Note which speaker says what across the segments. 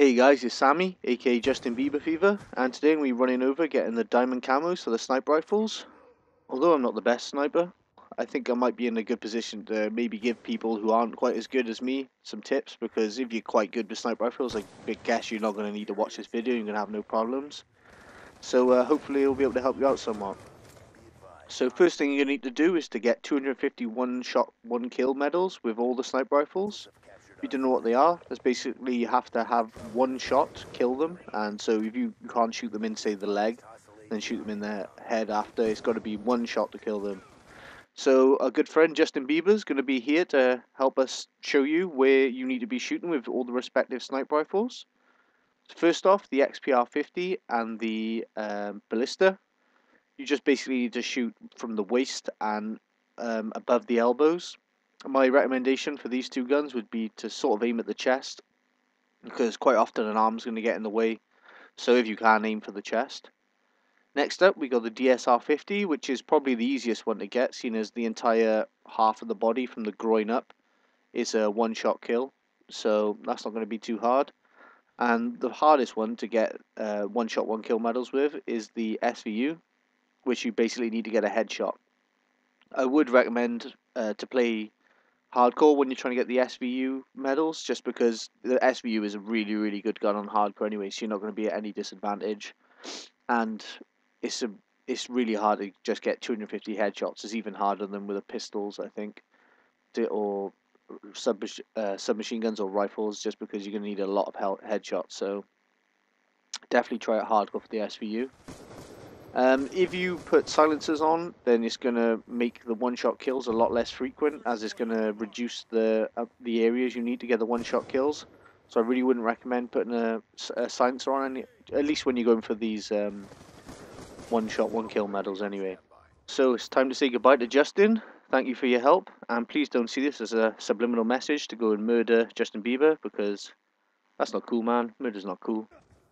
Speaker 1: Hey guys, it's Sammy, aka Justin Bieber Fever, and today we're running over getting the diamond camos for the sniper rifles. Although I'm not the best sniper, I think I might be in a good position to maybe give people who aren't quite as good as me some tips, because if you're quite good with sniper rifles, I guess you're not going to need to watch this video, you're going to have no problems. So hopefully it'll be able to help you out somewhat. So first thing you're going to need to do is to get 250 one-shot, one-kill medals with all the sniper rifles. If you don't know what they are, that's basically you have to have one shot kill them, and so if you can't shoot them in, say, the leg, then shoot them in the head after. It's got to be one shot to kill them. So a good friend, Justin Bieber, is going to be here to help us show you where you need to be shooting with all the respective sniper rifles. First off, the XPR-50 and the Ballista. You just basically need to shoot from the waist and above the elbows. My recommendation for these two guns would be to sort of aim at the chest, because quite often an arm's going to get in the way, so if you can, aim for the chest. Next up we got the DSR-50, which is probably the easiest one to get, seeing as the entire half of the body from the groin up is a one-shot kill, so that's not going to be too hard. And the hardest one to get one-shot, one-kill medals with is the SVU, which you basically need to get a headshot. I would recommend to play hardcore when you're trying to get the SVU medals, just because the SVU is a really good gun on hardcore anyway, so you're not going to be at any disadvantage, and it's really hard to just get 250 headshots. It's even harder than with the pistols, I think, or submachine guns or rifles, just because you're going to need a lot of headshots. So definitely try it hardcore for the SVU. If you put silencers on, then it's going to make the one-shot kills a lot less frequent, as it's going to reduce the areas you need to get the one-shot kills. So I really wouldn't recommend putting a silencer on, at least when you're going for these one-shot, one-kill medals anyway. So it's time to say goodbye to Justin. Thank you for your help, and please don't see this as a subliminal message to go and murder Justin Bieber, because that's not cool, man. Murder's not cool.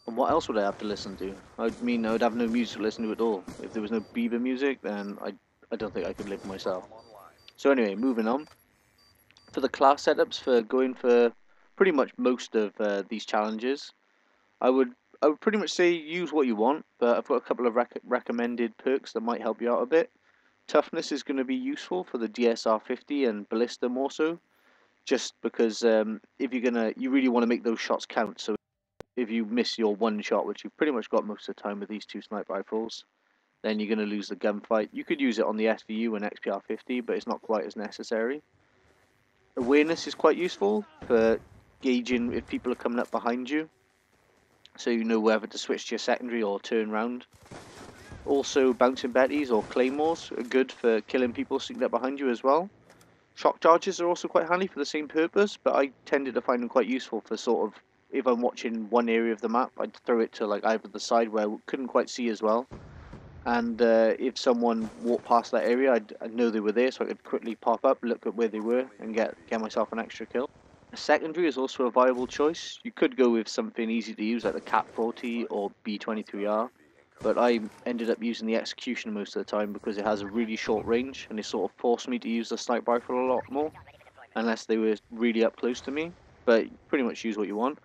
Speaker 1: And what else would I have to listen to? I mean, I would have no music to listen to at all. If there was no Bieber music, then I don't think I could live myself. So anyway, moving on. For the class setups for going for pretty much most of these challenges, I would pretty much say use what you want, but I've got a couple of recommended perks that might help you out a bit. Toughness is going to be useful for the DSR-50 and Ballista more so, just because if you really want to make those shots count. So if you miss your one shot, which you've pretty much got most of the time with these two sniper rifles, then you're going to lose the gunfight. You could use it on the SVU and XPR-50, but it's not quite as necessary. Awareness is quite useful for gauging if people are coming up behind you, so you know whether to switch to your secondary or turn round. Also, bouncing betties or claymores are good for killing people sneaking up behind you as well. Shock charges are also quite handy for the same purpose, but I tended to find them quite useful for sort of, if I'm watching one area of the map, I'd throw it to like either the side where I couldn't quite see as well, and if someone walked past that area, I'd know they were there, so I could quickly pop up, look at where they were, and get myself an extra kill. A secondary is also a viable choice. You could go with something easy to use like the Cap 40 or B23R, but I ended up using the Executioner most of the time because it has a really short range, and it sort of forced me to use the sniper rifle a lot more, unless they were really up close to me, but pretty much use what you want.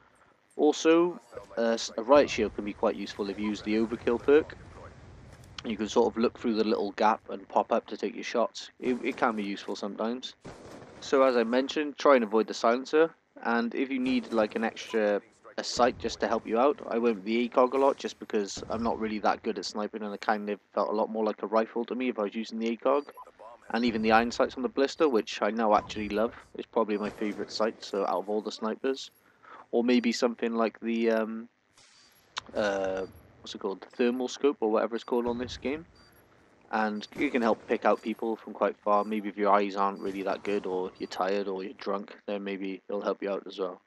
Speaker 1: Also, a riot shield can be quite useful if you use the overkill perk. You can sort of look through the little gap and pop up to take your shots. It can be useful sometimes. So as I mentioned, try and avoid the silencer, and if you need like a sight just to help you out, I went with the ACOG a lot, just because I'm not really that good at sniping, and it kind of felt a lot more like a rifle to me if I was using the ACOG. And even the iron sights on the Ballista, which I now actually love, is probably my favourite sight, so out of all the snipers. Or maybe something like the what's it called, the thermal scope or whatever it's called on this game, and you can help pick out people from quite far. Maybe if your eyes aren't really that good, or you're tired, or you're drunk, then maybe it'll help you out as well.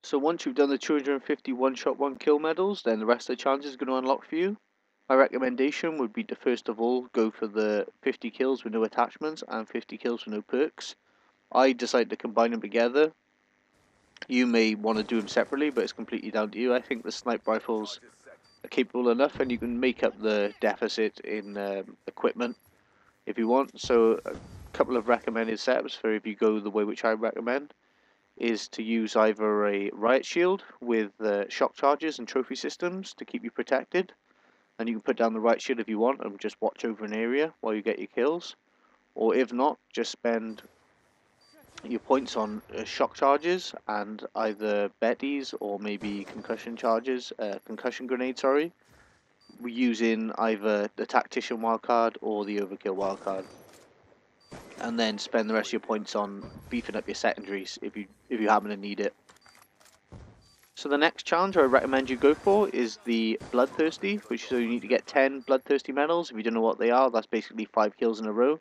Speaker 1: So once you've done the 250 one-shot, one-kill medals, then the rest of the challenges are going to unlock for you. My recommendation would be to first of all go for the 50 kills with no attachments and 50 kills with no perks. I decided to combine them together. You may want to do them separately, but it's completely down to you. I think the sniper rifles are capable enough, and you can make up the deficit in equipment if you want. So a couple of recommended setups for if you go the way which I recommend is to use either a riot shield with shock charges and trophy systems to keep you protected, and you can put down the riot shield if you want and just watch over an area while you get your kills, or if not, just spend your points on shock charges and either betties or maybe concussion charges, concussion grenade, sorry, using either the tactician wildcard or the overkill wildcard, and then spend the rest of your points on beefing up your secondaries if you happen to need it. So the next challenge I recommend you go for is the Bloodthirsty, which so you need to get 10 Bloodthirsty medals. If you don't know what they are, that's basically 5 kills in a row.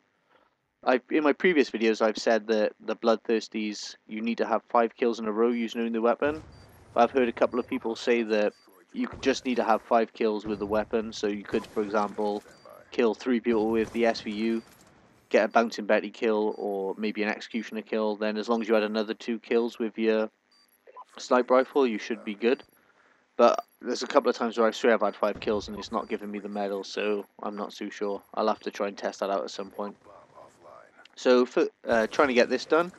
Speaker 1: In my previous videos, I've said that the Bloodthirsties, you need to have 5 kills in a row using the weapon. But I've heard a couple of people say that you just need to have 5 kills with the weapon. So you could, for example, kill 3 people with the SVU, get a bouncing Betty kill, or maybe an executioner kill. Then as long as you had another 2 kills with your sniper rifle, you should be good. But there's a couple of times where I swear I've had 5 kills and it's not giving me the medal, so I'm not too sure. I'll have to try and test that out at some point. So for trying to get this done,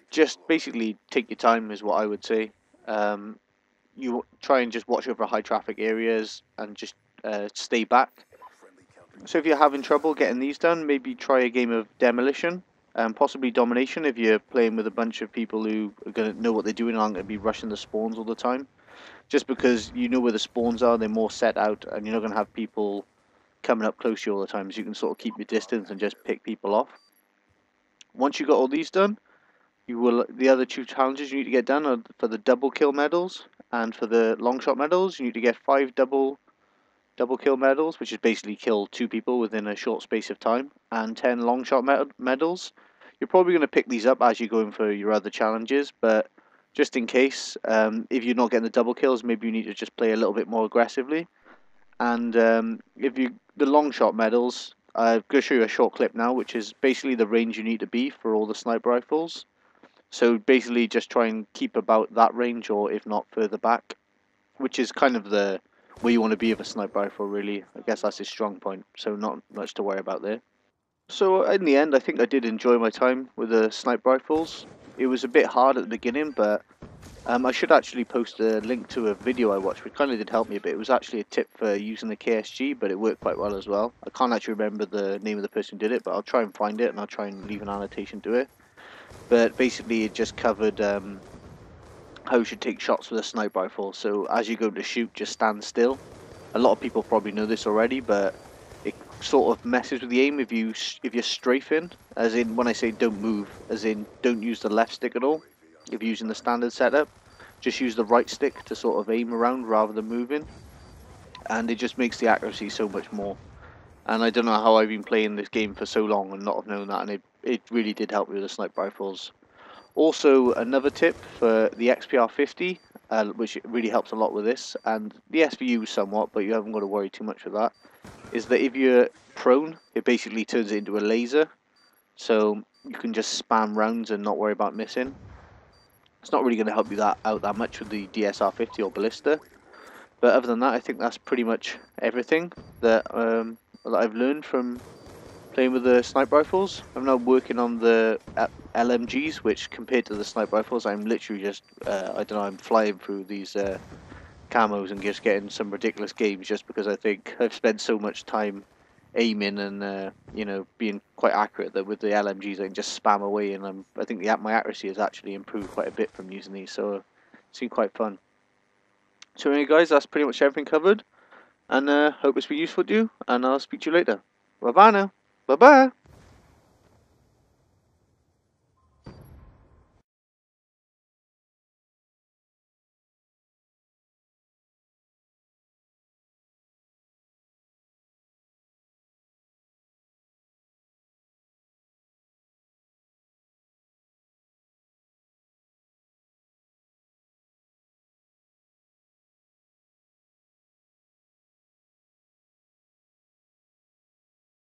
Speaker 1: just basically take your time is what I would say. You try and just watch over high traffic areas and just stay back. So if you're having trouble getting these done, maybe try a game of demolition. Possibly domination if you're playing with a bunch of people who are going to know what they're doing and aren't going to be rushing the spawns all the time. Just because you know where the spawns are, they're more set out, and you're not going to have people coming up close to you all the time, so you can sort of keep your distance and just pick people off. Once you got all these done, the other 2 challenges you need to get done are for the double kill medals, and for the long shot medals, you need to get 5 double kill medals, which is basically kill 2 people within a short space of time, and 10 long shot medals. You're probably going to pick these up as you're going for your other challenges, but just in case, if you're not getting the double kills, maybe you need to just play a little bit more aggressively. And the long shot medals, I'm going to show you a short clip now, which is basically the range you need to be for all the sniper rifles. So basically just try and keep about that range, or if not further back, which is kind of where you want to be with a sniper rifle, really. I guess that's his strong point, so not much to worry about there. So in the end, I think I did enjoy my time with the sniper rifles. It was a bit hard at the beginning, but I should actually post a link to a video I watched, which kind of did help me a bit. It was actually a tip for using the KSG, but it worked quite well as well. I can't actually remember the name of the person who did it, but I'll try and find it, and I'll try and leave an annotation to it. But basically, it just covered how you should take shots with a sniper rifle. So as you go to shoot, just stand still. A lot of people probably know this already, but it sort of messes with the aim if you're strafing, as in when I say don't move, as in don't use the left stick at all. If you're using the standard setup, just use the right stick to sort of aim around rather than moving, and it just makes the accuracy so much more. And I don't know how I've been playing this game for so long and not have known that, and it really did help me with the sniper rifles. Also, another tip for the XPR50, which really helps a lot with this, and the SVU somewhat, but you haven't got to worry too much with that, is that if you're prone, it basically turns it into a laser, so you can just spam rounds and not worry about missing. It's not really going to help you out that much with the DSR50 or Ballista, but other than that, I think that's pretty much everything that I've learned from playing with the sniper rifles. I'm now working on the LMGs, which compared to the sniper rifles, I'm literally just, I don't know, I'm flying through these camos and just getting some ridiculous games just because I think I've spent so much time aiming and, you know, being quite accurate that with the LMGs I can just spam away, and I think my accuracy has actually improved quite a bit from using these, so it's been quite fun. So anyway guys, that's pretty much everything covered, and hope it's been useful to you, and I'll speak to you later. Bye bye now. Bye bye.